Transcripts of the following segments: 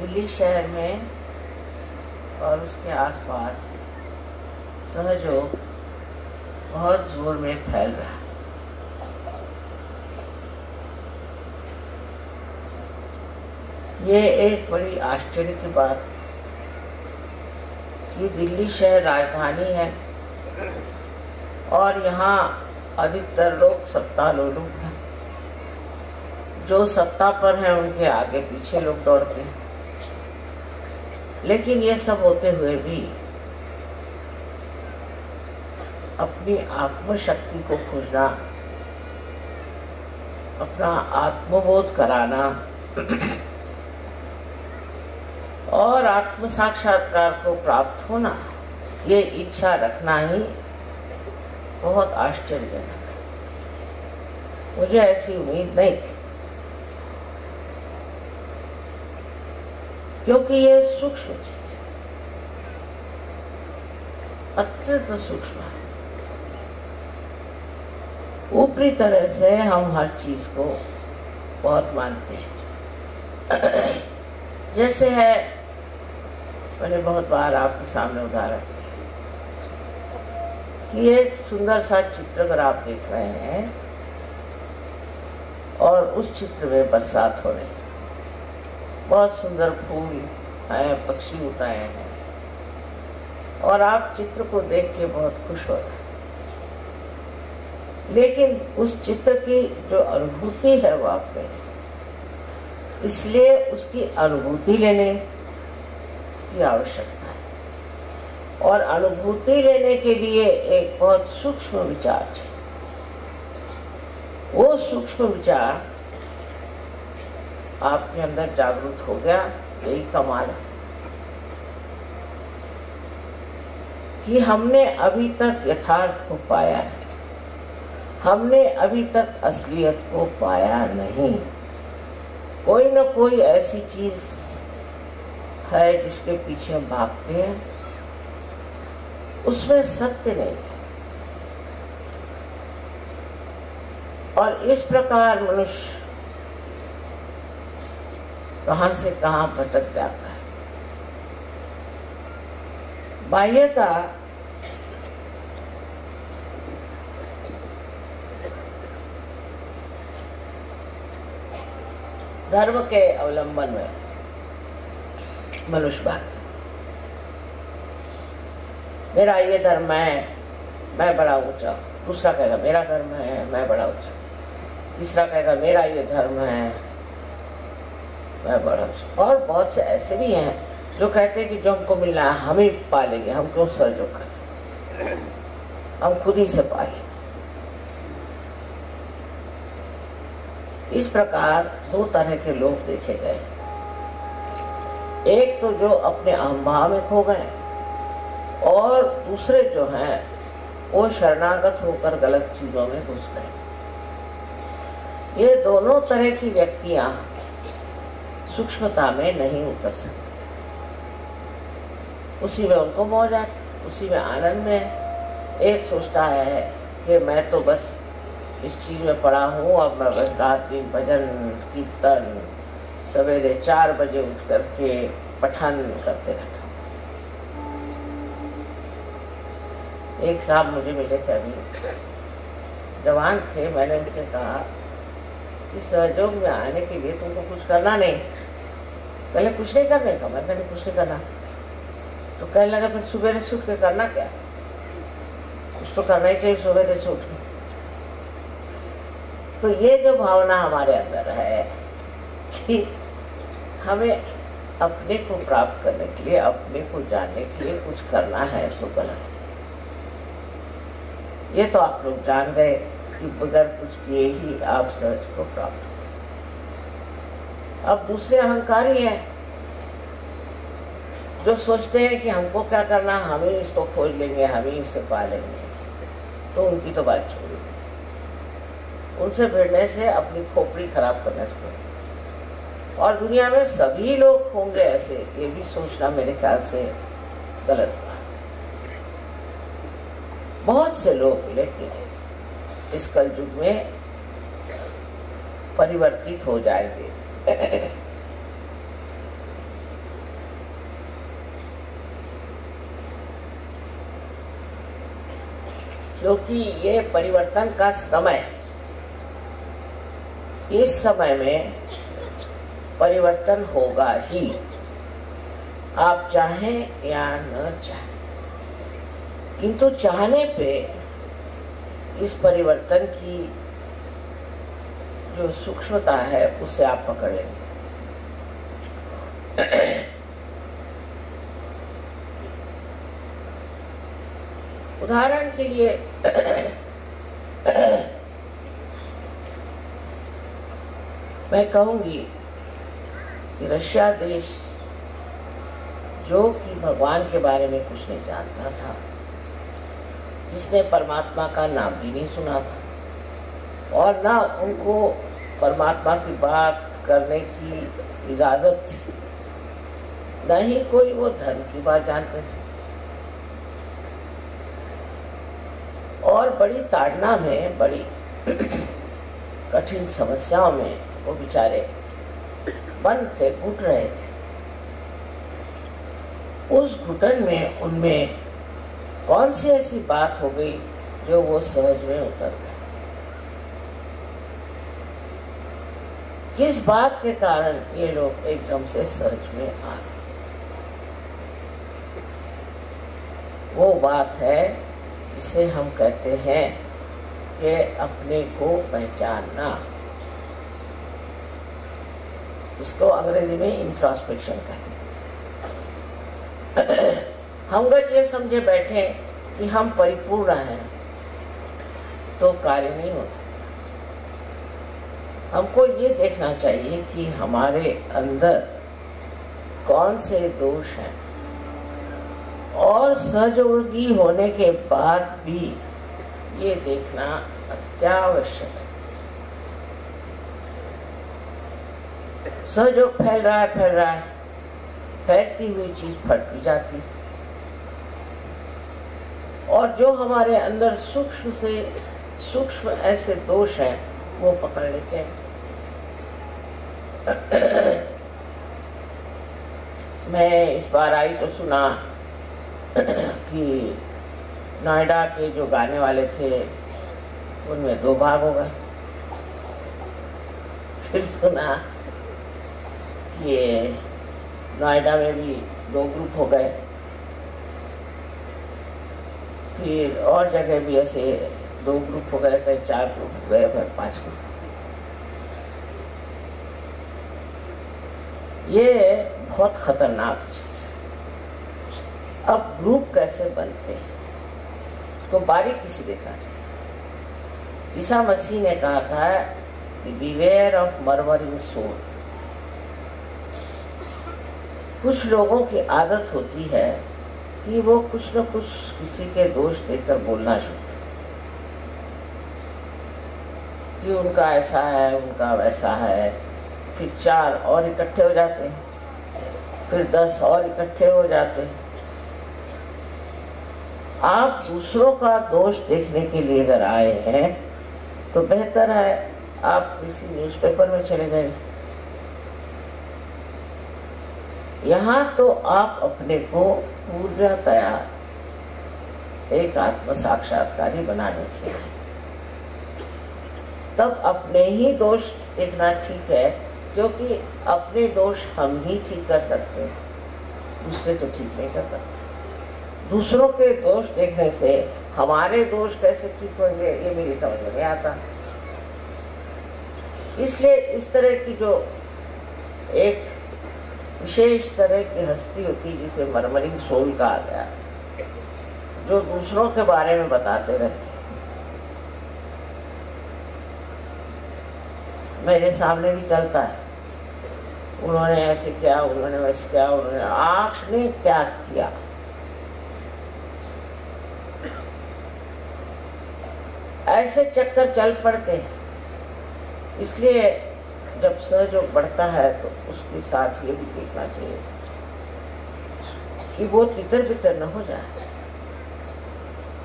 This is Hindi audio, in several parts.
दिल्ली शहर में और उसके आसपास सहयोग बहुत जोर में फैल रहा है। ये एक बड़ी आश्चर्य की बात है कि दिल्ली शहर राजधानी है और यहाँ अधिकतर लोग सत्ता लोलुप हैं। जो सत्ता पर हैं उनके आगे पीछे लोग दौड़ते हैं। लेकिन ये सब होते हुए भी अपनी आत्मशक्ति को खोजना, अपना आत्मबोध कराना और आत्म साक्षात्कार को प्राप्त होना, ये इच्छा रखना ही बहुत आश्चर्यजनक है। मुझे ऐसी उम्मीद नहीं थी, क्योंकि ये सूक्ष्म चीज है, अत्यंत सूक्ष्म है। ऊपरी तरह से हम हर चीज को बहुत मानते हैं। जैसे है, मैंने बहुत बार आपके सामने उदाहरण दिया कि एक सुंदर सा चित्र अगर आप देख रहे हैं और उस चित्र में बरसात हो रही है, बहुत सुंदर फूल हैं, पक्षी उड़ रहे हैं और आप चित्र को देख के बहुत खुश हो रहे हैं। लेकिन उस चित्र की जो अनुभूति है वो आप में, इसलिए उसकी अनुभूति लेने की आवश्यकता है और अनुभूति लेने के लिए एक बहुत सूक्ष्म विचार चाहिए। वो सूक्ष्म विचार आपके अंदर जागृत हो गया, यही कमाल है कि हमने अभी तक यथार्थ को पाया है, हमने अभी तक असलियत को पाया नहीं। कोई न कोई ऐसी चीज है जिसके पीछे हम भागते हैं, उसमें सत्य नहीं है। और इस प्रकार मनुष्य कहां से कहां भटक जाता है। बाह्यता धर्म के अवलंबन में मनुष्य भागता। मेरा ये धर्म है, मैं बड़ा ऊंचा। दूसरा कहेगा मेरा धर्म है, मैं बड़ा ऊंचा। तीसरा कहेगा मेरा ये धर्म है, मैं बड़ा ऊंचा। और बहुत से ऐसे भी हैं जो कहते हैं कि जो हमको मिलना है हम ही पालेंगे, हम क्यों सर झुकाएं, हम खुद ही से पालेंगे। इस प्रकार दो तरह के लोग देखे गए। एक तो जो अपने अहंभाव में खो गए और दूसरे जो हैं वो शरणागत होकर गलत चीजों में घुस गए। ये दोनों तरह की व्यक्तियां सूक्ष्मता में नहीं उतर सकती। उसी में उनको मौज आती, उसी में आनंद में। एक सोचता है कि मैं तो बस इस चीज में पड़ा हूँ, अब मैं बस रात दिन भजन कीर्तन सवेरे 4 बजे उठ करके पठन करते रहता हूँ। एक साहब मुझे मिले थे, अभी जवान थे। मैंने उनसे कहा कि सहयोग में आने के लिए तुमको कुछ करना नहीं। पहले कुछ नहीं करने का, मैं कहने कुछ नहीं करना। तो कहने लगा फिर सुबह से उठ के करना क्या? कुछ तो करना ही चाहिए सुबह से उठ के। तो ये जो भावना हमारे अंदर है कि हमें अपने को प्राप्त करने के लिए, अपने को जानने के लिए कुछ करना है, सो गलत है। ये तो आप लोग जान गए कि बगैर कुछ किए ही आप सहज को प्राप्त हो। अब दूसरे अहंकारी हैं जो सोचते हैं कि हमको क्या करना, हम ही इसको खोज लेंगे, हम ही इससे पा लेंगे। तो उनकी तो बात छोड़िए, उनसे भिड़ने से अपनी खोपड़ी खराब करने से। और दुनिया में सभी लोग होंगे ऐसे, ये भी सोचना मेरे ख्याल से गलत बात है। बहुत से लोग लेकिन इस कलयुग में परिवर्तित हो जाएंगे। क्योंकि ये परिवर्तन का समय, इस समय में परिवर्तन होगा ही, आप चाहें या न चाहें। किंतु चाहने पे इस परिवर्तन की जो सूक्ष्मता है उससे आप पकड़ लेंगे। उदाहरण के लिए मैं कहूंगी कि रशिया देश, जो कि भगवान के बारे में कुछ नहीं जानता था, जिसने परमात्मा का नाम भी नहीं सुना था और ना उनको परमात्मा की बात करने की इजाजत थी, न ही कोई वो धर्म की बात जानते थे, और बड़ी ताड़ना में, बड़ी कठिन समस्याओं में वो बेचारे बंद थे, घुट रहे थे। उस घुटन में उनमें कौन सी ऐसी बात हो गई जो वो सहज में उतर गए? किस बात के कारण ये लोग एकदम से सहज में आ गए? वो बात है जिसे हम कहते हैं कि अपने को पहचानना। इसको अंग्रेजी में इंट्रोस्पेक्शन कहते हैं। हम अगर ये समझे बैठे कि हम परिपूर्ण हैं तो कार्य नहीं हो सकता। हमको ये देखना चाहिए कि हमारे अंदर कौन से दोष हैं, और सहयोगी होने के बाद भी ये देखना अत्यावश्यक है। सहयोग फैल रहा है, फैलती हुई चीज फट भी जाती, और जो हमारे अंदर सूक्ष्म से सूक्ष्म ऐसे दोष हैं वो पकड़ लेते हैं। मैं इस बार आई तो सुना कि नोएडा के जो गाने वाले थे उनमें 2 भाग हो गए। फिर सुना कि नोएडा में भी 2 ग्रुप हो गए, फिर और जगह भी ऐसे 2 ग्रुप हो गए, फिर 4 ग्रुप हो गए, फिर 5 ग्रुप। ये बहुत खतरनाक चीज है। अब ग्रुप कैसे बनते हैं इसको बारीकी से देखना चाहिए। ईसा मसीह ने कहा था कि बीवेयर ऑफ मर्मरिंग सोल। कुछ लोगों की आदत होती है कि वो कुछ न कुछ किसी के दोष देकर बोलना शुरू कर देते कि उनका ऐसा है, उनका वैसा है। फिर 4 और इकट्ठे हो जाते हैं, फिर 10 और इकट्ठे हो जाते हैं। आप दूसरों का दोष देखने के लिए अगर आए हैं तो बेहतर है आप किसी न्यूज़पेपर में चले जाइए। यहाँ तो आप अपने को पूर्णतया एक आत्म साक्षात्कारी बनाने के लिए, तब अपने ही दोष देखना ठीक है, क्योंकि अपने दोष हम ही ठीक कर सकते हैं, दूसरे तो ठीक नहीं कर सकते। दूसरों के दोष देखने से हमारे दोष कैसे ठीक होंगे ये मेरी समझ में नहीं आता। इसलिए इस तरह की जो एक विशेष तरह की हस्ती होती है जिसे मर्मरिंग सोल कहा गया, जो दूसरों के बारे में बताते रहते हैं। मेरे सामने भी चलता है, उन्होंने ऐसे किया, उन्होंने वैसे किया, उन्होंने, आपने क्या किया? ऐसे चक्कर चल पड़ते हैं। इसलिए जब सहयोग बढ़ता है तो उसके साथ ये भी देखना चाहिए कि वो तितर बितर न हो जाए,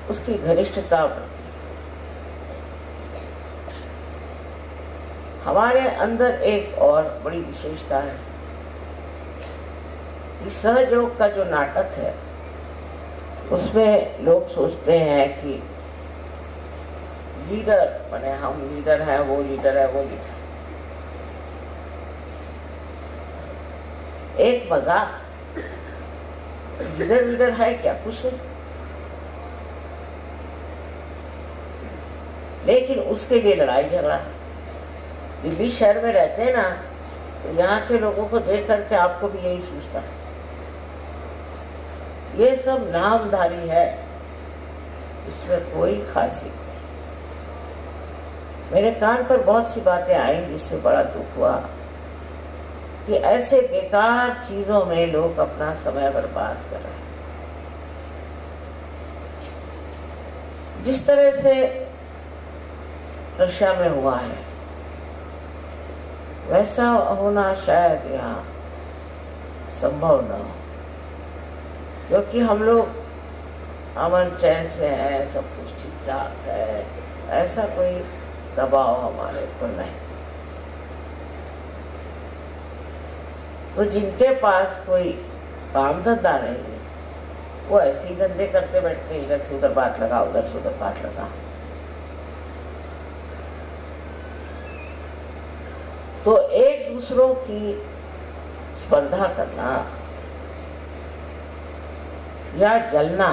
उसकी घनिष्ठता बढ़ती है। हमारे अंदर एक और बड़ी विशेषता है, इस सहयोग का जो नाटक है उसमें लोग सोचते हैं कि लीडर माने हम लीडर है, वो लीडर है, वो लीडर। एक मजाक, लीडर लीडर है क्या, कुछ नहीं। लेकिन उसके लिए लड़ाई झगड़ा। दिल्ली शहर में रहते हैं ना, तो यहाँ के लोगों को देख करके आपको भी यही सोचता है, ये सब नामधारी है, इसमें कोई खासियत नहीं। मेरे कान पर बहुत सी बातें आई जिससे बड़ा दुख हुआ कि ऐसे बेकार चीजों में लोग अपना समय बर्बाद कर रहे हैं। जिस तरह से रशिया में हुआ है वैसा होना शायद यहाँ संभव न हो, क्योंकि हम लोग अमन चैन से हैं, सब कुछ ठीक ठाक है, ऐसा कोई दबाव हमारे ऊपर नहीं। तो जिनके पास कोई काम धंधा नहीं है वो ऐसे ही धंधे करते बैठते, इधर से उधर बात लगा, उधर से उधर बात लगा। तो एक दूसरों की स्पर्धा करना या जलना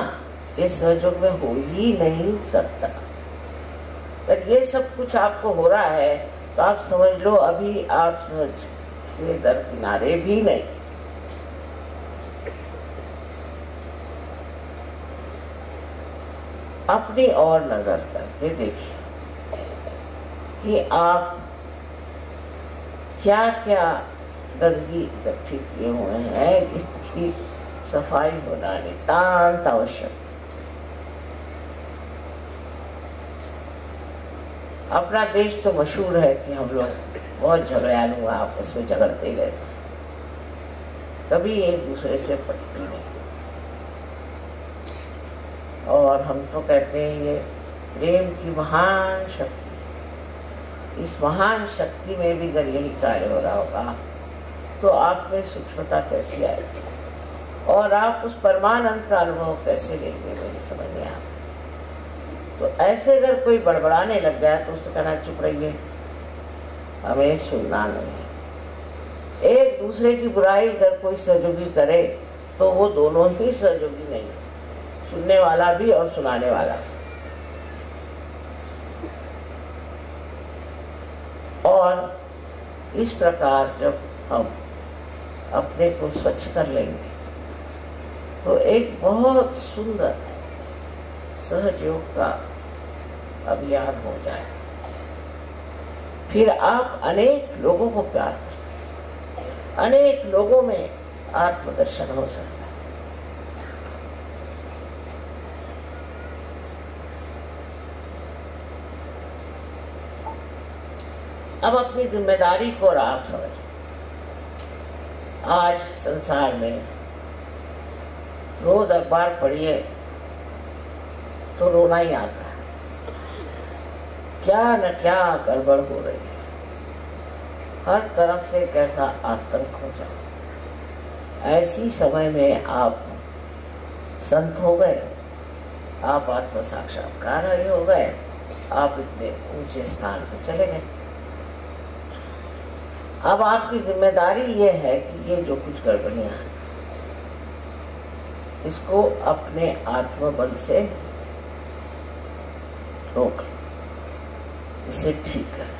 इस सहयोग में हो ही नहीं सकता। अगर ये सब कुछ आपको हो रहा है तो आप समझ लो अभी आप सहज के दर किनारे भी नहीं। अपनी ओर नजर करके देखिए कि आप क्या क्या गंदगी इकट्ठी किए हुए हैं, इसकी सफाई होना नितांत आवश्यक। अपना देश तो मशहूर है कि हम लोग बहुत झगड़ालू हैं, आपस में झगड़ते ही रहते, कभी एक दूसरे से पटते नहीं। और हम तो कहते हैं ये प्रेम की महान शक्ति। इस महान शक्ति में भी अगर यही कार्य हो रहा होगा तो आप में सूक्ष्मता कैसी आएगी और आप उस परमानंद का अनुभव कैसे लेंगे, मेरी समझ में आ। तो ऐसे अगर कोई बड़बड़ाने लग गया तो उससे कहना चुप रहिए, हमें सुनना नहीं। एक दूसरे की बुराई अगर कोई सहयोगी करे तो वो दोनों ही सहयोगी नहीं, सुनने वाला भी और सुनाने वाला। और इस प्रकार जब हम अपने को स्वच्छ कर लेंगे तो एक बहुत सुंदर सहयोग का अभियान हो जाए। फिर आप अनेक लोगों को प्यार कर सकते, अनेक लोगों में आत्मदर्शन हो सकता है। अब अपनी जिम्मेदारी को और आप समझें। आज संसार में रोज अखबार पढ़िए तो रोना ही आता है, क्या न क्या गड़बड़ हो रही है, हर तरफ से कैसा आतंक हो जाए। ऐसी समय में आप संत हो गए, आप आत्म साक्षात्कार हो गए, आप इतने ऊंचे स्थान पर चले गए। अब आपकी जिम्मेदारी ये है कि ये जो कुछ गड़बड़ियां हैं इसको अपने आत्मबल से रोक, इसे ठीक करें।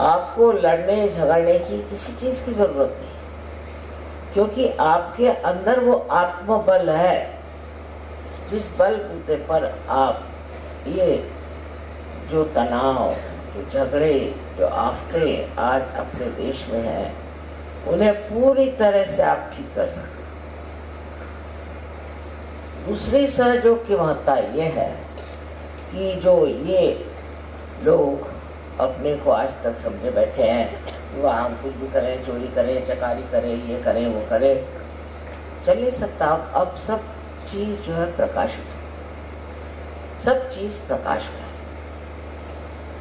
आपको लड़ने झगड़ने की किसी चीज की जरूरत नहीं, क्योंकि आपके अंदर वो आत्मबल है जिस बल बूते पर आप ये जो तनाव, जो झगड़े, जो आफते आज अपने देश में हैं उन्हें पूरी तरह से आप ठीक कर सकते। दूसरी सहयोग की महत्ता ये है कि जो ये लोग अपने को आज तक समझे बैठे हैं वो हम कुछ भी करें, चोरी करें, चकारी करें, ये करें, वो करें, चल नहीं सकता। अब सब चीज जो है प्रकाशित है, सब चीज प्रकाश में है।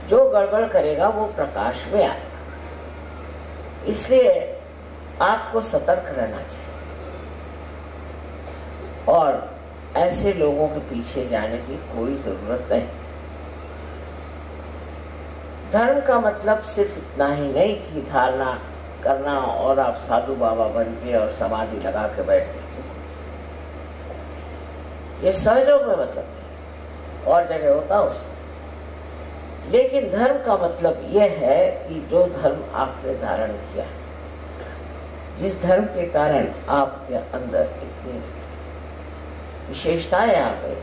जो गड़बड़ करेगा वो प्रकाश में आएगा, इसलिए आपको सतर्क रहना चाहिए और ऐसे लोगों के पीछे जाने की कोई जरूरत नहीं। धर्म का मतलब सिर्फ इतना ही नहीं कि धारणा करना और आप साधु बाबा बन के और समाधि लगा के बैठ गए, ये सहयोग में मतलब है, और जगह होता उसमें। लेकिन धर्म का मतलब यह है कि जो धर्म आपने धारण किया, जिस धर्म के कारण आपके अंदर इतनी विशेषताएं आ गई,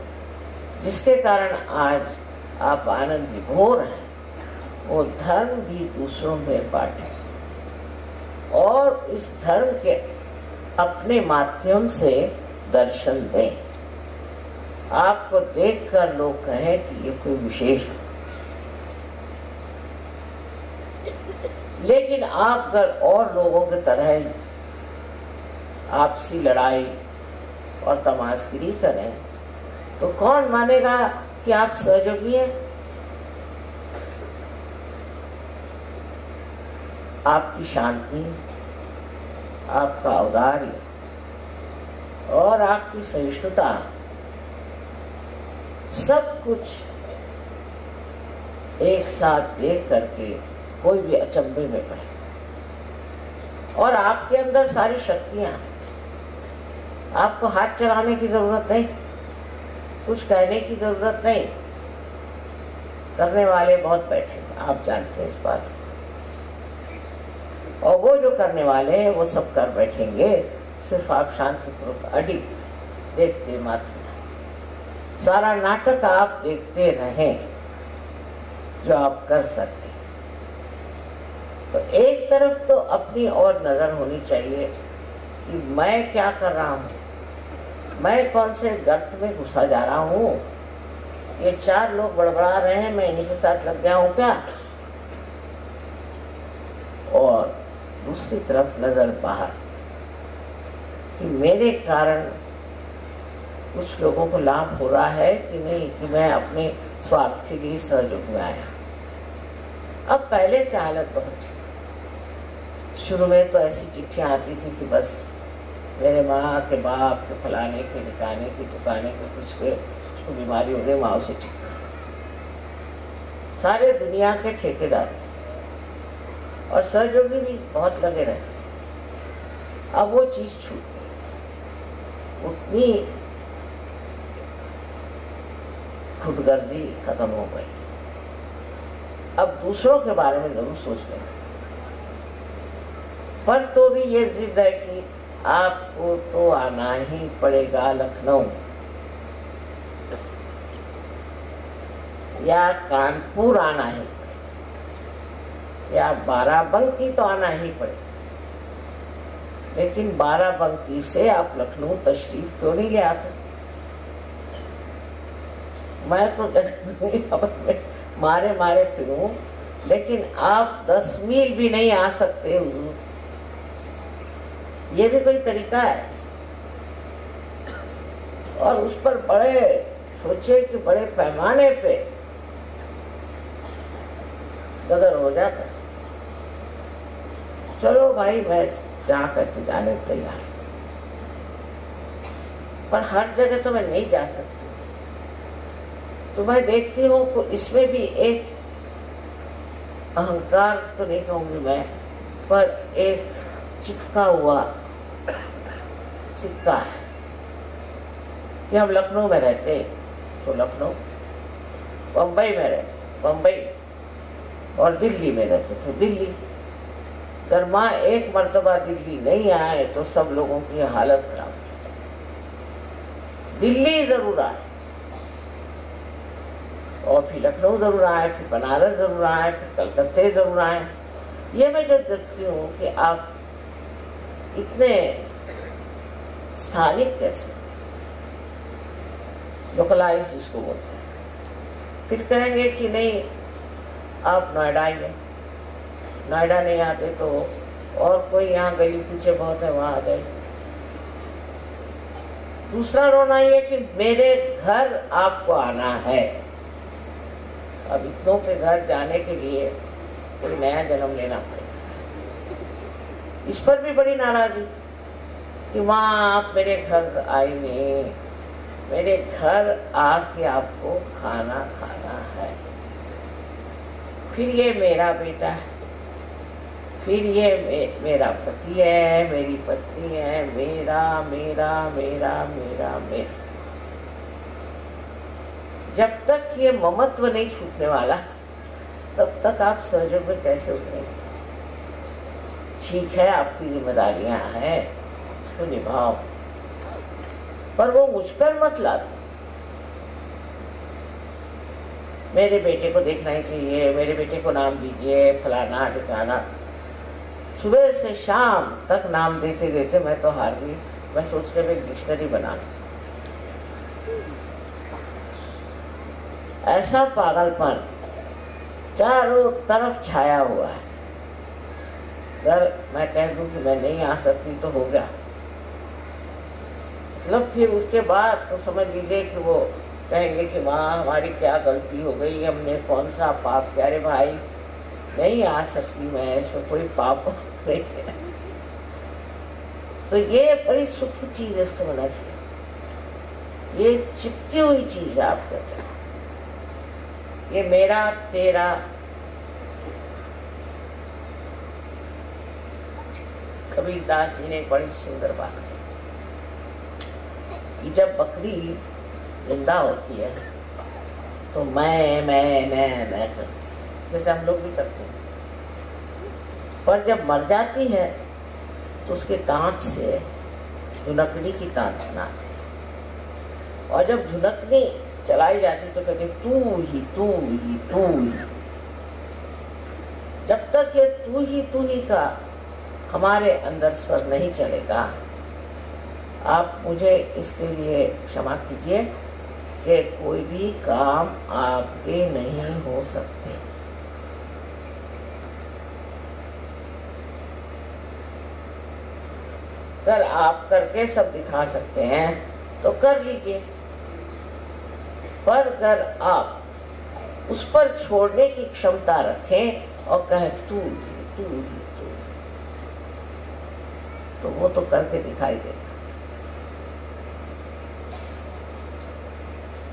जिसके कारण आज आप आनंद विभोर हैं, वो धर्म भी दूसरों में बांटे और इस धर्म के अपने माध्यम से दर्शन दें। आपको देखकर लोग कहें कि ये कोई विशेष है। लेकिन आप अगर और लोगों की तरह आपसी लड़ाई और तमाशगिरी करें तो कौन मानेगा कि आप सहयोगी हैं? आपकी शांति, आपका औदार्य और आपकी सहिष्णुता सब कुछ एक साथ देख करके कोई भी अचंभे में पड़े, और आपके अंदर सारी शक्तियां, आपको हाथ चलाने की जरूरत नहीं, कुछ कहने की जरूरत नहीं। करने वाले बहुत बैठे हैं, आप जानते हैं इस बात को, और वो जो करने वाले हैं वो सब कर बैठेंगे, सिर्फ आप शांतिपूर्वक अडिग देखते मात्र। सारा नाटक आप देखते रहें जो आप कर सकते। तो एक तरफ तो अपनी और नजर होनी चाहिए कि मैं क्या कर रहा हूँ, मैं कौन से गर्त में घुसा जा रहा हूँ, ये चार लोग बड़बड़ा रहे हैं, मैं इन्हीं के साथ लग गया हूँ क्या? और दूसरी तरफ नजर बाहर कि मेरे कारण कुछ लोगों को लाभ हो रहा है कि नहीं, कि मैं अपने स्वार्थ के लिए सहयोग में आया। अब पहले से हालत बहुत थी। शुरू में तो ऐसी चिट्ठियां आती थी कि बस मेरे माँ के बाप के फलाने के निकाने के दुकाने के कुछ के उसको बीमारी हो गई, माँ उसे ठीक कर। सारे दुनिया के ठेकेदार और सहयोगी भी बहुत लगे रहते थे। अब वो चीज छूट गई, उतनी खुदगर्जी खत्म हो गई। अब दूसरों के बारे में जरूर सोच लें, पर तो भी ये जिद है कि आपको तो आना ही पड़ेगा लखनऊ या कानपुर, आना ही पड़ेगा, या बाराबंकी तो आना ही पड़ेगा। लेकिन बाराबंकी से आप लखनऊ तशरीफ क्यों नहीं ले आते? मैं तो मारे मारे फिरूं, लेकिन आप 10 मील भी नहीं आ सकते हुजूर। ये भी कोई तरीका है? और उस पर बड़े सोचे कि बड़े पैमाने पे गदर हो जाता है। चलो भाई, मैं जाकर जाने को तैयार, पर हर जगह तो मैं नहीं जा सकती। तो मैं देखती हूँ कि इसमें भी एक अहंकार तो नहीं कहूंगी मैं, पर एक चिपका हुआ सिक्का है कि हम लखनऊ में रहते तो लखनऊ, बम्बई में रहते बम्बई, और दिल्ली में रहते तो दिल्ली। अगर माँ एक मर्तबा दिल्ली नहीं आए तो सब लोगों की हालत खराब। दिल्ली जरूर आए, और फिर लखनऊ जरूर आए, फिर बनारस जरूर आए, फिर कलकत्ते जरूर आए। ये मैं जो देखती हूँ कि आप इतने स्थानिक कैसे, लोकलाइज जिसको बोलते हैं। फिर कहेंगे कि नहीं आप नोएडा आइए, नोएडा नहीं आते तो और कोई यहाँ गली पीछे बहुत है वहां आ जाइए। दूसरा रोना ये कि मेरे घर आपको आना है। अब इतनों के घर जाने के लिए कोई नया जन्म लेना पड़ेगा। इस पर भी बड़ी नाराजगी कि वहाँ आप मेरे घर आए नहीं, मेरे घर आके आपको खाना खाना है। फिर ये मेरा बेटा है, फिर ये मेरा पति है, मेरी पत्नी है, मेरा मेरा मेरा मेरा मेरा। जब तक ये ममत्व नहीं छूटने वाला तब तक आप सहयोग में कैसे उतरेंगे? ठीक है, आपकी जिम्मेदारियां हैं, उसको निभाओ, पर वो मुझ पर मत ला दो। मेरे बेटे को देखना ही चाहिए, मेरे बेटे को नाम दीजिए, फलाना ठिकाना। सुबह से शाम तक नाम देते देते मैं तो हार गई। मैं सोच रही एक डिक्शनरी बना लूं। ऐसा पागलपन चारों तरफ छाया हुआ है। अगर मैं कह दूं कि मैं नहीं आ सकती तो हो गया, मतलब फिर उसके बाद तो समझ लीजिए कि वो कहेंगे कि माँ हमारी क्या गलती हो गई, हमने कौन सा पाप किया। अरे भाई नहीं आ सकती मैं, इसमें कोई पाप नहीं है। तो ये बड़ी सूक्ष्म चीज है, इसको होना चाहिए। ये चिपकी हुई चीज है आप कर रहे हो, ये मेरा तेरा। कबीरदास जी ने बड़ी सुंदर बात कही कि जब बकरी जिंदा होती है तो मैं करती है, जैसे हम लोग भी करते हैं। पर जब मर जाती है तो उसके दांत से झुनकनी की तान बनाते हैं, और जब झुनकनी चलाई जाती तो कहते तू ही तू ही तू ही। जब तक ये तू ही का हमारे अंदर स्वर नहीं चलेगा, आप मुझे इसके लिए क्षमा कीजिए कि कोई भी काम आपके नहीं हो सकते। अगर आप करके सब दिखा सकते हैं तो कर लीजिए, पर अगर आप उस पर छोड़ने की क्षमता रखें और कहें तू तो वो तो करके दिखाई देगा।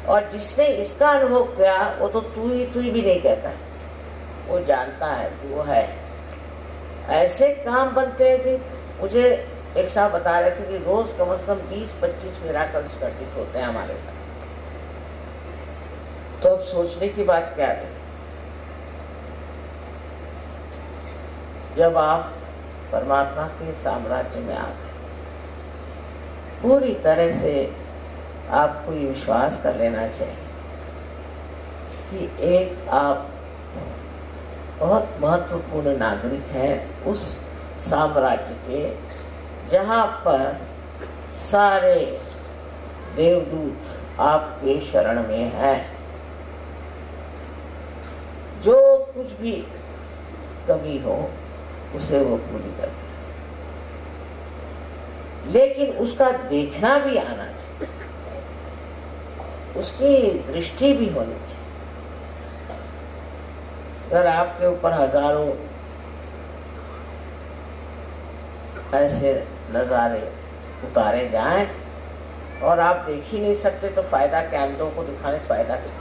और जिसने इसका अनुभव किया वो तो तू ही भी नहीं कहता है, वो जानता है कि वो है। ऐसे काम बनते हैं कि मुझे एक साहब बता रहे थे कि रोज कम से कम 20-25 मिराकल्स घटित होते हैं हमारे साथ। तो अब सोचने की बात क्या है, जब आप परमात्मा के साम्राज्य में आ गए, पूरी तरह से आपको ये विश्वास कर लेना चाहिए कि एक आप बहुत महत्वपूर्ण नागरिक हैं उस साम्राज्य के जहाँ पर सारे देवदूत आपके शरण में हैं। जो कुछ भी कमी हो उसे वो पूरी कर दे, लेकिन उसका देखना भी आना चाहिए, उसकी दृष्टि भी होनी चाहिए। अगर आपके ऊपर हजारों ऐसे नजारे उतारे जाएं और आप देख ही नहीं सकते तो फायदा क्या, अंधों को दिखाने से फायदा क्या।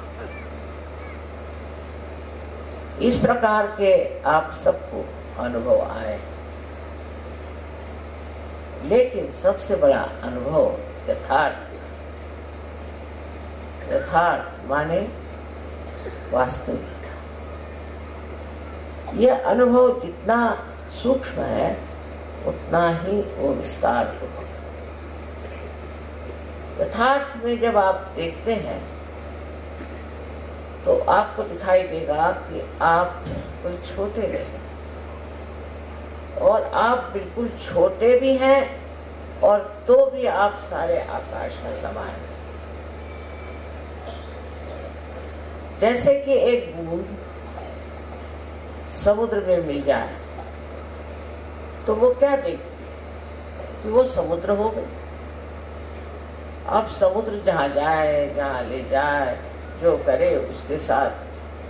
इस प्रकार के आप सबको अनुभव आए, लेकिन सबसे बड़ा अनुभव यथार्थ माने वास्तविकता। यह अनुभव जितना सूक्ष्म है उतना ही वो विस्तार होगा। यथार्थ में जब आप देखते हैं तो आपको दिखाई देगा कि आप कोई छोटे नहीं, और आप बिल्कुल छोटे भी हैं और तो भी आप सारे आकाश में समान हैं। जैसे कि एक बूंद समुद्र में मिल जाए तो वो क्या देखती है कि वो समुद्र हो गई। अब समुद्र जहाँ जाए, जहाँ ले जाए, जो करे उसके साथ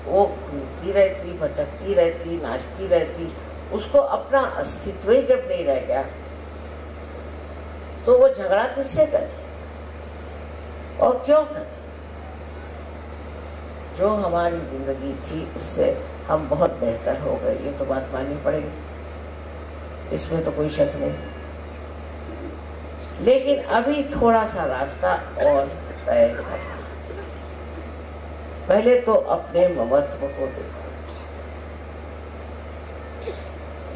वो घूमती रहती, भटकती रहती, नाचती रहती। उसको अपना अस्तित्व ही जब नहीं रह गया तो वो झगड़ा किससे करे और क्यों करे? जो हमारी जिंदगी थी उससे हम बहुत बेहतर हो गए, ये तो बात माननी पड़ेगी, इसमें तो कोई शक नहीं। लेकिन अभी थोड़ा सा रास्ता और तय करना। पहले तो अपने ममत्व को देखो।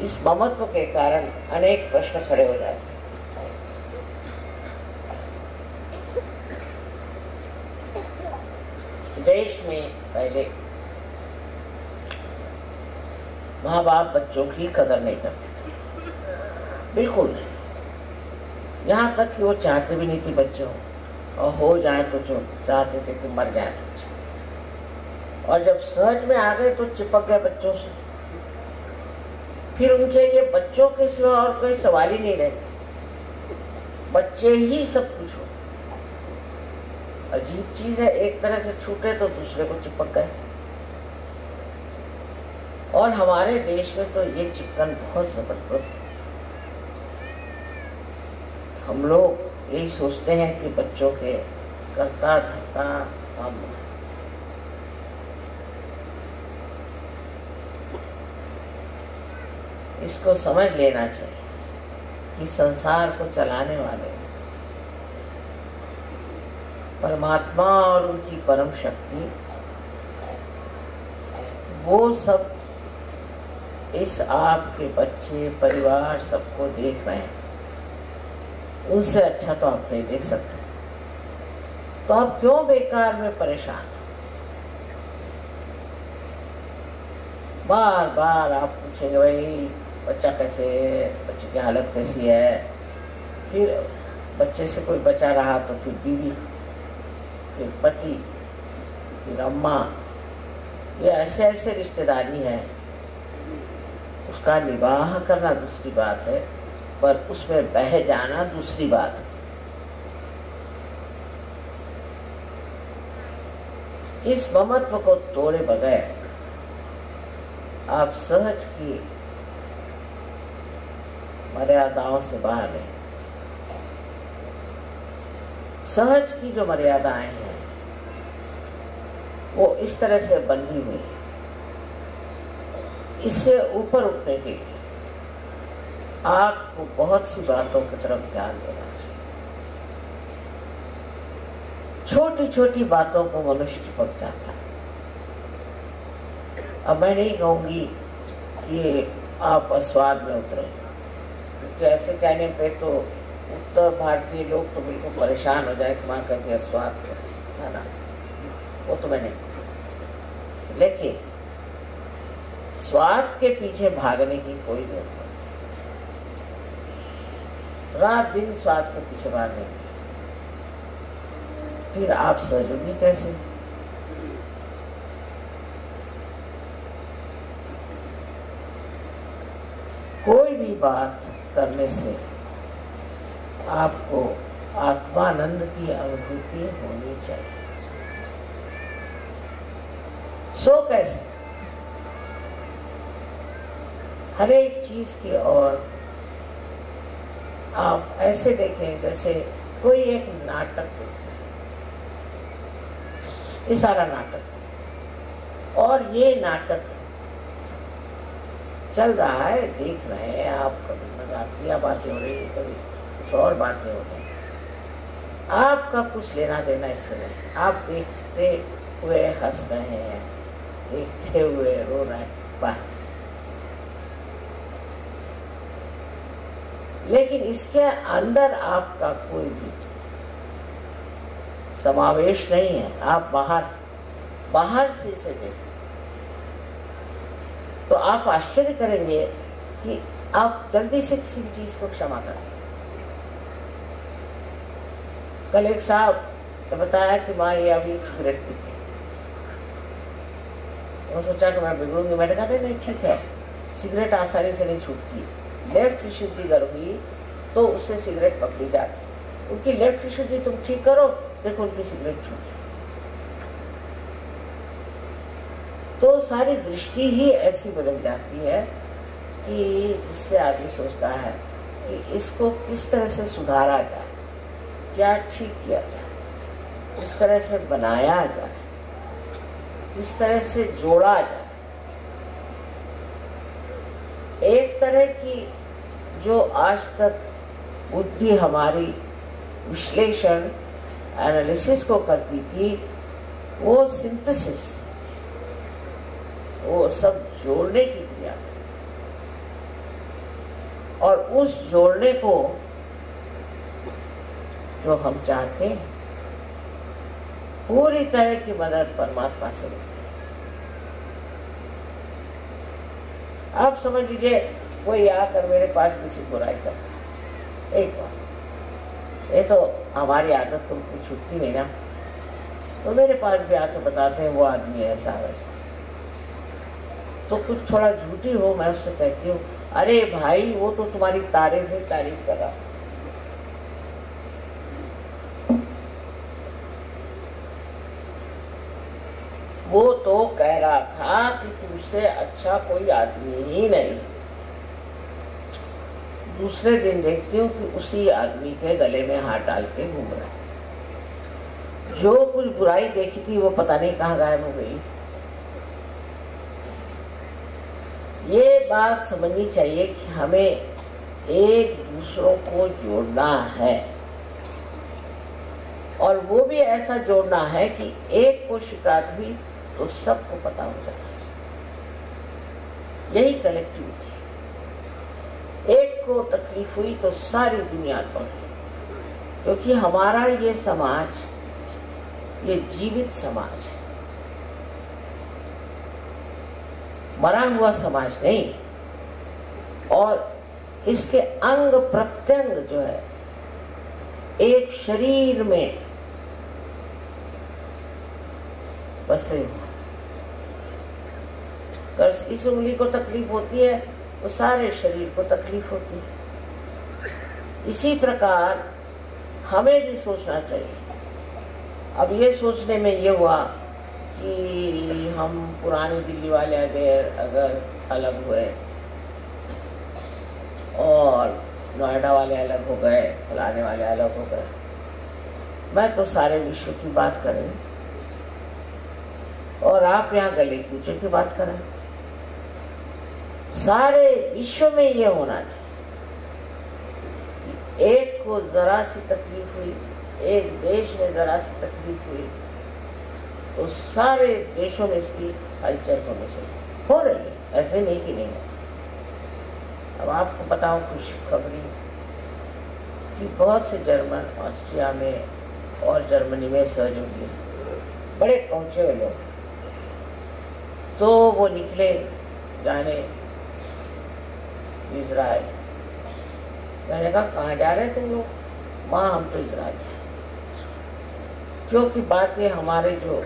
इस ममत्व के कारण अनेक प्रश्न खड़े हो जाते हैं। देश में पहले माँ बाप बच्चों की कदर नहीं करते थे, बिल्कुल नहीं। यहाँ तक कि वो चाहते भी नहीं थे बच्चे हो, और हो जाए तो जो चाहते थे कि मर जाए बच्चे, और जब सहज में आ गए तो चिपक गए बच्चों से। फिर उनके लिए बच्चों के सिवा और कोई सवाल ही नहीं रहते, बच्चे ही सब कुछ हो। अजीब चीज है, एक तरह से छूटे तो दूसरे को चिपक गए। और हमारे देश में तो ये चिपकन बहुत जबरदस्त है। हम लोग यही सोचते हैं कि बच्चों के करता धरता हम। इसको समझ लेना चाहिए कि संसार को चलाने वाले परमात्मा और उनकी परम शक्ति, वो सब इस आपके बच्चे परिवार सबको देख रहे हैं। उनसे अच्छा तो आप नहीं देख सकते, तो आप क्यों बेकार में परेशान? बार बार आप पूछेंगे भाई बच्चा कैसे है, बच्चे की हालत कैसी है। फिर बच्चे से कोई बचा रहा तो फिर बीवी, फिर पति, फिर अम्मा, ये ऐसे ऐसे रिश्तेदारी है। उसका निवाह करना दूसरी बात है, पर उसमें बह जाना दूसरी बात है। इस ममत्व को तोड़े बगैर आप सहज की मर्यादाओं से बाहर नहीं। सहज की जो मर्यादाएं हैं वो इस तरह से बंधी हुई है। इससे ऊपर उठने के लिए आपको बहुत सी बातों की तरफ ध्यान देना चाहिए। छोटी छोटी बातों को मनुष्य चिपक जाता है। अब मैं नहीं कहूंगी कि आप अस्वाद में उतरे, क्योंकि ऐसे कहने पे तो उत्तर भारतीय लोग तो बिल्कुल परेशान हो जाए कि मां कहती है स्वाद है ना, वो तो मैं नहीं। लेकिन स्वाद के पीछे भागने की कोई जरूरत नहीं। रात दिन स्वाद के पीछे भागने की, फिर आप सहयोगी कैसे? कोई भी बात करने से आपको आत्मानंद की अनुभूति होनी चाहिए। सो कैसे? हर एक चीज की ओर आप ऐसे देखें जैसे कोई एक नाटक देख रहे हैं। ये सारा नाटक है और ये नाटक चल रहा है, देख रहे हैं आप। कभी मजाकिया बातें हो रही है, कभी कुछ और बातें हो रही है। आपका कुछ लेना देना इससे नहीं। आप देखते हुए हंस रहे हैं, देखते हुए रो रहे हैं, बस। लेकिन इसके अंदर आपका कोई भी समावेश नहीं है। आप बाहर से इसे देखें तो आप आश्चर्य करेंगे कि आप जल्दी से किसी भी चीज को क्षमा करें। कल एक साहब ने बताया कि माँ ये अभी सिगरेट पीते, वो सोचा कि मैं बिगड़ूंगी। मैंने कहा नहीं ठीक है, सिगरेट आसानी से नहीं छूटती। लेफ्ट विशुद्धि अगर हुई तो उससे सिगरेट पकड़ी जाती। उनकी लेफ्ट विशुद्धि तुम ठीक करो, देखो उनकी सिगरेट छूट जाए। तो सारी दृष्टि ही ऐसी बदल जाती है कि जिससे आदमी सोचता है कि इसको किस तरह से सुधारा जाए, क्या ठीक किया जाए, इस तरह से बनाया जाए। किस तरह से जोड़ा जाए। एक तरह की जो आज तक बुद्धि हमारी विश्लेषण एनालिसिस को करती थी, वो सिंथेसिस, वो सब जोड़ने की क्रिया, और उस जोड़ने को जो हम चाहते हैं पूरी तरह की मदद परमात्मा से मिलती है। आप समझ लीजिए कोई आकर मेरे पास किसी बुराई करता है, एक बार ये तो हमारी आदत तो कुछ छूटती नहीं ना, तो मेरे पास भी आके बताते हैं वो आदमी ऐसा वैसा, तो कुछ थोड़ा झूठी हो मैं उससे कहती हूँ, अरे भाई वो तो तुम्हारी तारीफ कर रहा। वो तो कह रहा था कि तुमसे अच्छा कोई आदमी ही नहीं। दूसरे दिन देखती हूँ कि उसी आदमी के गले में हाथ डाल के घूम रहा है। जो कुछ बुराई देखी थी वो पता नहीं कहाँ गायब हो गई। ये बात समझनी चाहिए कि हमें एक दूसरों को जोड़ना है, और वो भी ऐसा जोड़ना है कि एक को शिकायत हुई तो सबको पता हो जाना चाहिए। यही कलेक्टिविटी। एक को तकलीफ हुई तो सारी दुनिया को, क्योंकि हमारा ये समाज ये जीवित समाज है, मरा हुआ समाज नहीं। और इसके अंग प्रत्यंग जो है एक शरीर में बसे हुए। अगर इस उंगली को तकलीफ होती है तो सारे शरीर को तकलीफ होती है। इसी प्रकार हमें भी सोचना चाहिए। अब ये सोचने में ये हुआ कि हम पुरानी दिल्ली वाले अगर अलग हुए और नोएडा वाले अलग हो गए, फलाने वाले अलग हो गए, मैं तो सारे विश्व की बात कर रही हूँ और आप यहाँ गले कूचे की बात कर रहे हैं। सारे विश्व में ये होना चाहिए, एक को जरा सी तकलीफ हुई, एक देश में जरा सी तकलीफ हुई तो सारे देशों में इसकी हलचल होनी चाहिए। हो रही है, ऐसे नहीं कि नहीं है। अब आपको बताऊं खुशखबरी कि बहुत से जर्मन ऑस्ट्रिया में और जर्मनी में सहयोगी बड़े पहुंचे हुए लोग, तो वो निकले जाने इजराइल। मैंने कहा कहाँ जा रहे तुम लोग? माँ हम तो इजराइल जाए, क्योंकि बातें हमारे जो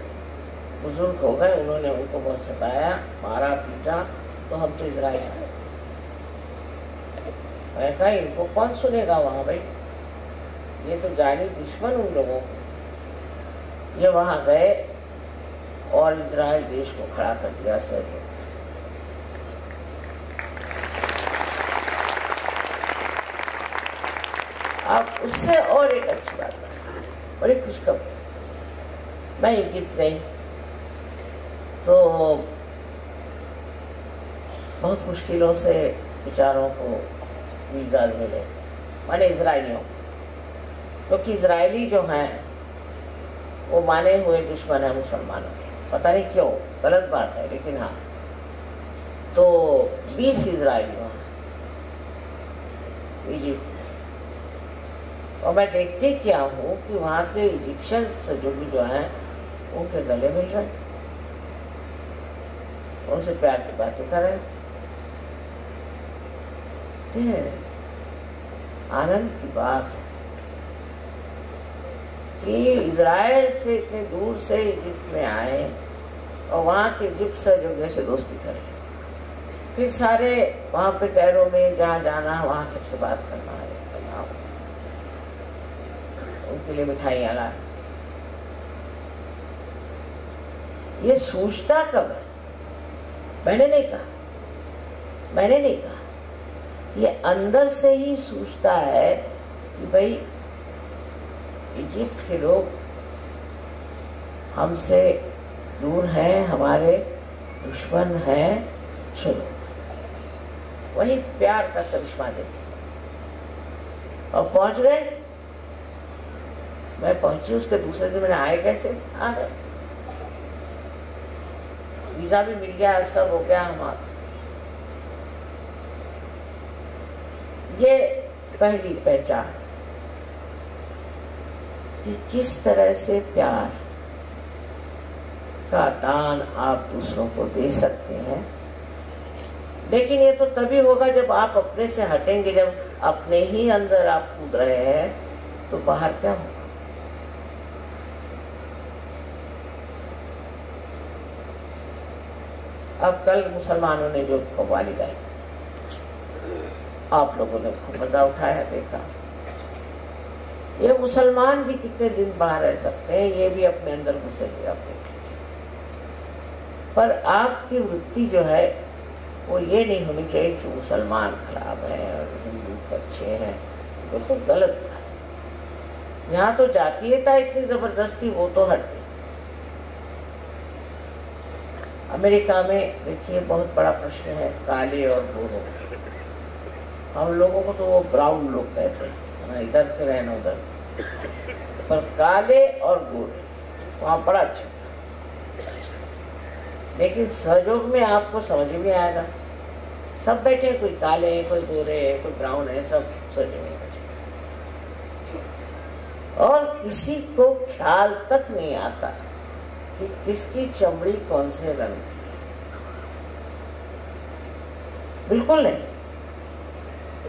बुजुर्ग हो गए उन्होंने उनको बहुत सताया, मारा पीटा, तो हम तो इजराइल आए। मैं कहा इनको कौन सुनेगा वहां भाई, ये तो जानी दुश्मन उन लोगों को। ये वहां गए और इजराइल देश को खड़ा कर दिया सहयोग। अब उससे और एक अच्छी बात बड़ी खुशखबरी, मैं इजिप्ट गई तो बहुत मुश्किलों से बेचारों को वीजा मिले, माने इजरायलियों, क्योंकि इजरायली जो हैं वो माने हुए दुश्मन है मुसलमानों के, पता नहीं क्यों, गलत बात है लेकिन हाँ। तो 20 इजरायली वहाँ इजिप्ट, और मैं देखती क्या हूँ कि वहाँ के इजिप्शियन सहयोगी जो हैं उनके गले मिल रहे, उनसे प्यार की बातें कर रहे। आनंद की बात है कि इजराइल से इतने दूर से इजिप्ट में आए और वहाँ के इजिप्ट सहयोगियों से दोस्ती करें, फिर सारे वहाँ पे कैरो में जहाँ जाना वहाँ सबसे बात करना है, उनके लिए मिठाइयाँ ला। ये सूझता कब है? मैंने नहीं कहा, ये अंदर से ही सूझता है कि भाई इजिप्ट के लोग हमसे दूर हैं, हमारे दुश्मन हैं, चलो वही प्यार का करिश्मा देखे। और पहुंच गए, मैं पहुंची, उसके दूसरे दिन मैंने आए कैसे, आ गए, वीजा भी मिल गया, सब हो गया हमारा। ये पहली पहचान कि किस तरह से प्यार का दान आप दूसरों को दे सकते हैं। लेकिन ये तो तभी होगा जब आप अपने से हटेंगे, जब अपने ही अंदर आप कूद रहे हैं तो बाहर क्या होगा। अब कल मुसलमानों ने जो कव्वाली गाई, आप लोगों ने खूब मजा उठाया, देखा। ये मुसलमान भी कितने दिन बाहर रह सकते हैं, ये भी अपने अंदर घुसे हुए, आप देख लीजिए। पर आपकी वृत्ति जो है वो ये नहीं होनी चाहिए कि मुसलमान खराब है और हिंदू अच्छे हैं, बिल्कुल गलत बात। यहाँ तो जातीयता इतनी जबरदस्ती, वो तो हट गई। अमेरिका में देखिए बहुत बड़ा प्रश्न है काले और गोरों। हम लोगों को तो वो ब्राउन लोग कहते हैं, इधर से रहना उधर, पर काले और गोरे वहाँ बड़ा अच्छा। लेकिन सहयोग में आपको समझ में आएगा, सब बैठे, कोई काले है, कोई गोरे है, कोई ब्राउन है, सब सहयोग में बैठे, और किसी को ख्याल तक नहीं आता कि किसकी चमड़ी कौन से रंग की है, बिल्कुल नहीं।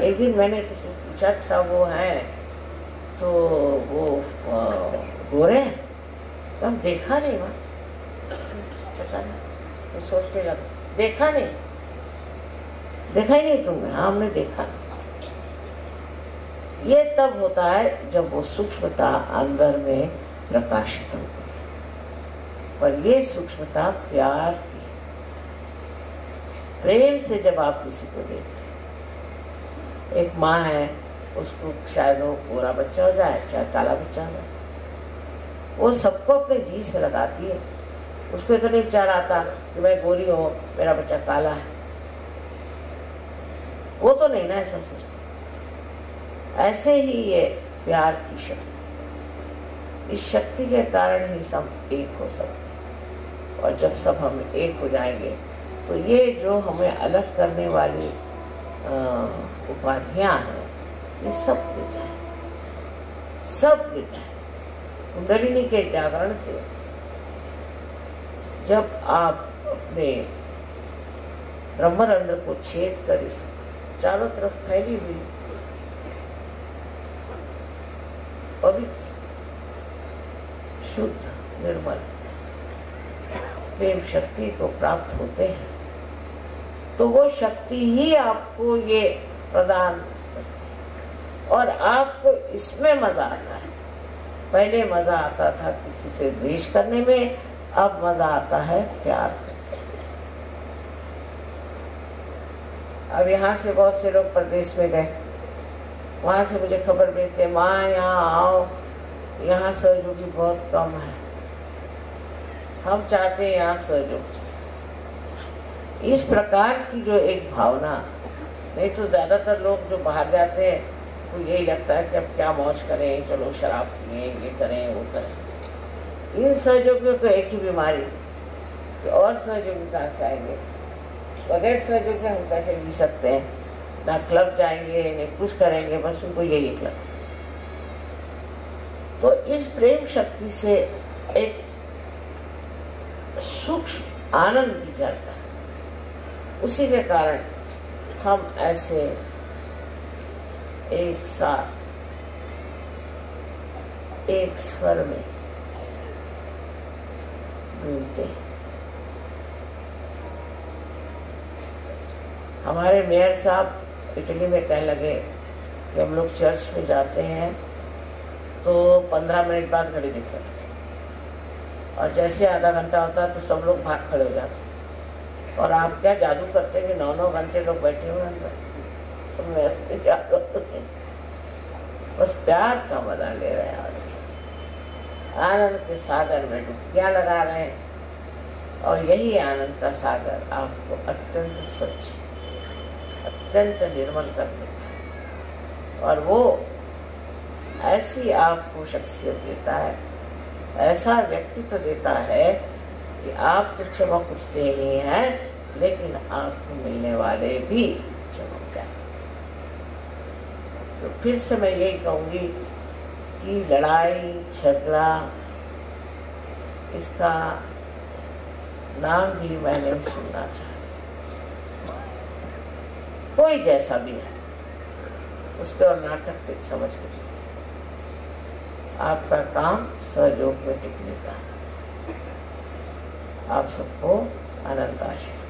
एक दिन मैंने किसी से पूछा कि साहब वो हैं तो वो गोरे हैं, तो हम देखा नहीं, वहाँ पता नहीं, तो सोचने लगा, देखा नहीं, देखा ही नहीं तुमने? हाँ हमने देखा नहीं। ये तब होता है जब वो सूक्ष्मता अंदर में प्रकाशित होती है, पर ये सूक्ष्मता प्यार की, प्रेम से जब आप किसी को देखते हैं। एक माँ है, उसको शायद वो गोरा बच्चा हो जाए चाहे काला बच्चा हो जाए, वो सबको अपने जी से लगाती है। उसको इतना नहीं विचार आता कि मैं गोरी हूँ, मेरा बच्चा काला है, वो तो नहीं ना ऐसा सोचता। ऐसे ही ये प्यार की शक्ति, इस शक्ति के कारण ही सब एक हो सकते हैं। और जब सब हम एक हो जाएंगे तो ये जो हमें अलग करने वाली उपाधियां हैं, ये सब गिर जाए, सब गिर जाए। कुंडलिनी के जागरण से जब आप अपने ब्रह्मरंध्र को छेद कर इस चारों तरफ फैली हुई पवित्र, शुद्ध, निर्मल प्रेम शक्ति को प्राप्त होते हैं, तो वो शक्ति ही आपको ये प्रदान करती है और आपको इसमें मजा आता है। पहले मजा आता था किसी से द्वेष करने में, अब मजा आता है प्यार करने। अब यहाँ से बहुत से लोग प्रदेश में गए, वहां से मुझे खबर भेजते, माँ यहाँ आओ, यहाँ सहयोगी बहुत कम है, हम चाहते हैं यहाँ सहयोग। इस प्रकार की जो एक भावना, नहीं तो ज्यादातर लोग जो बाहर जाते हैं तो यही लगता है कि अब क्या मौज करें, चलो शराब पिए, ये करें वो करें। इन सहयोगियों तो एक ही बीमारी कि और सहयोगी कहाँ से आएंगे, बगैर सहयोग के हम कैसे जी सकते हैं, ना क्लब जाएंगे न कुछ करेंगे, बस उनको यही क्लब। तो इस प्रेम शक्ति से एक सूक्ष्म आनंद भी जाता है। उसी के कारण हम ऐसे एक साथ एक स्वर में मिलते हैं। हमारे मेयर साहब इटली में कहने लगे कि हम लोग चर्च में जाते हैं तो 15 मिनट बाद घड़ी दिखते रहते, और जैसे आधा घंटा होता है तो सब लोग भाग खड़े हो जाते। और आप क्या जादू करते हैं कि 9-9 घंटे लोग बैठे हुए अंदर, तो मैं क्या करूं? बस प्यार का मजा ले रहे हैं, आनंद के सागर में डुबकियां लगा रहे हैं, और यही आनंद का सागर आपको अत्यंत स्वच्छ, अत्यंत निर्मल कर देता है। और वो ऐसी आपको शख्सियत देता है, ऐसा व्यक्तित्व देता है कि आप तो चमक उठते ही हैं, लेकिन आपको मिलने वाले भी चमक जाए। तो फिर से मैं यही कहूँगी कि लड़ाई झगड़ा इसका नाम भी मैं नहीं सुनना चाहती। कोई जैसा भी है उसके और नाटक फिर समझ के आपका काम सहयोग में टिकने का। आप सबको अनंत आशीर्वाद।